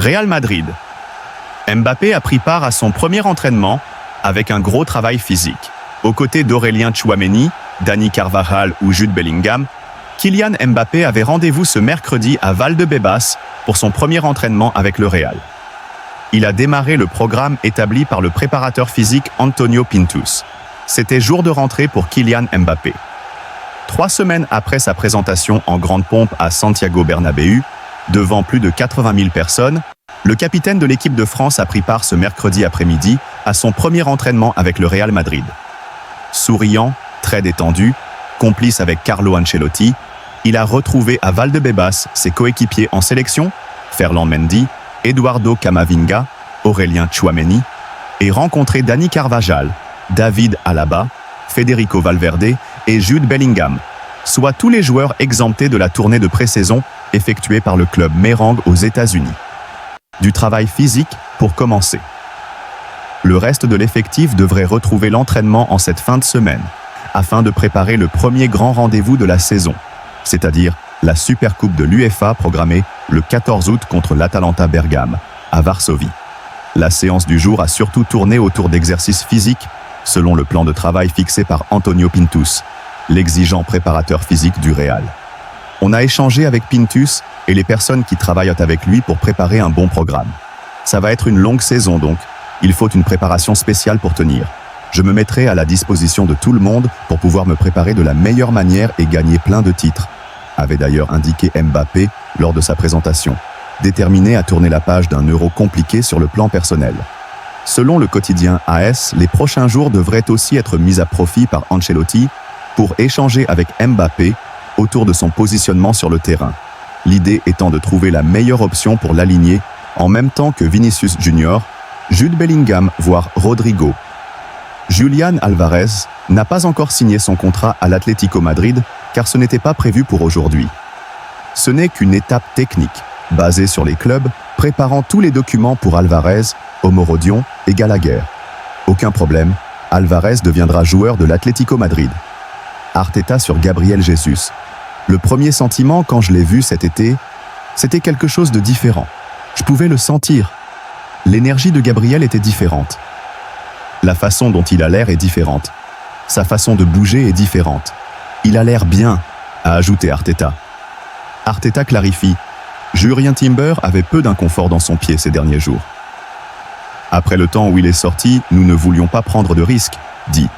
Real Madrid. Mbappé a pris part à son premier entraînement avec un gros travail physique. Aux côtés d'Aurélien Tchouaméni, Dani Carvajal ou Jude Bellingham, Kylian Mbappé avait rendez-vous ce mercredi à Valdebebas pour son premier entraînement avec le Real. Il a démarré le programme établi par le préparateur physique Antonio Pintus. C'était jour de rentrée pour Kylian Mbappé. 3 semaines après sa présentation en grande pompe à Santiago Bernabéu, devant plus de 80 000 personnes, le capitaine de l'équipe de France a pris part ce mercredi après-midi à son premier entraînement avec le Real Madrid. Souriant, très détendu, complice avec Carlo Ancelotti, il a retrouvé à Valdebebas ses coéquipiers en sélection, Ferland Mendy, Eduardo Camavinga, Aurélien Tchouaméni, et rencontré Dani Carvajal, David Alaba, Federico Valverde et Jude Bellingham, soit tous les joueurs exemptés de la tournée de pré-saison effectuée par le club Merengue aux États-Unis. Du travail physique pour commencer. Le reste de l'effectif devrait retrouver l'entraînement en cette fin de semaine, afin de préparer le premier grand rendez-vous de la saison, c'est-à-dire la Supercoupe de l'UEFA programmée le 14 août contre l'Atalanta Bergame, à Varsovie. La séance du jour a surtout tourné autour d'exercices physiques, selon le plan de travail fixé par Antonio Pintus, l'exigeant préparateur physique du Real. On a échangé avec Pintus et les personnes qui travaillent avec lui pour préparer un bon programme. Ça va être une longue saison donc, il faut une préparation spéciale pour tenir. Je me mettrai à la disposition de tout le monde pour pouvoir me préparer de la meilleure manière et gagner plein de titres, avait d'ailleurs indiqué Mbappé lors de sa présentation, déterminé à tourner la page d'un Euro compliqué sur le plan personnel. Selon le quotidien AS, les prochains jours devraient aussi être mis à profit par Ancelotti pour échanger avec Mbappé autour de son positionnement sur le terrain. L'idée étant de trouver la meilleure option pour l'aligner en même temps que Vinicius Junior, Jude Bellingham, voire Rodrigo. Julián Álvarez n'a pas encore signé son contrat à l'Atlético Madrid car ce n'était pas prévu pour aujourd'hui. Ce n'est qu'une étape technique, basée sur les clubs, préparant tous les documents pour Álvarez, Omorodion et Gallagher. Aucun problème, Álvarez deviendra joueur de l'Atlético Madrid. Arteta sur Gabriel Jesus. Le premier sentiment quand je l'ai vu cet été, c'était quelque chose de différent. Je pouvais le sentir. L'énergie de Gabriel était différente. La façon dont il a l'air est différente. Sa façon de bouger est différente. Il a l'air bien, a ajouté Arteta. Arteta clarifie. Jurien Timber avait peu d'inconfort dans son pied ces derniers jours. Après le temps où il est sorti, nous ne voulions pas prendre de risques, dit.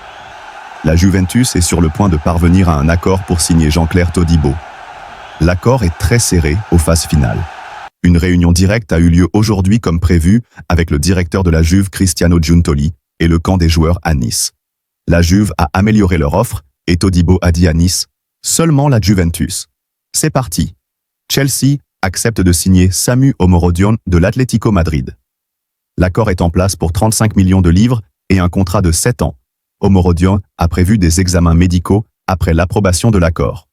La Juventus est sur le point de parvenir à un accord pour signer Jean-Claire Todibo. L'accord est très serré aux phases finales. Une réunion directe a eu lieu aujourd'hui comme prévu avec le directeur de la Juve Cristiano Giuntoli et le camp des joueurs à Nice. La Juve a amélioré leur offre et Todibo a dit à Nice « Seulement la Juventus. C'est parti. Chelsea accepte de signer Samu Omorodion de l'Atlético Madrid. L'accord est en place pour 35 millions de livres et un contrat de 7 ans. Omorodion a prévu des examens médicaux après l'approbation de l'accord.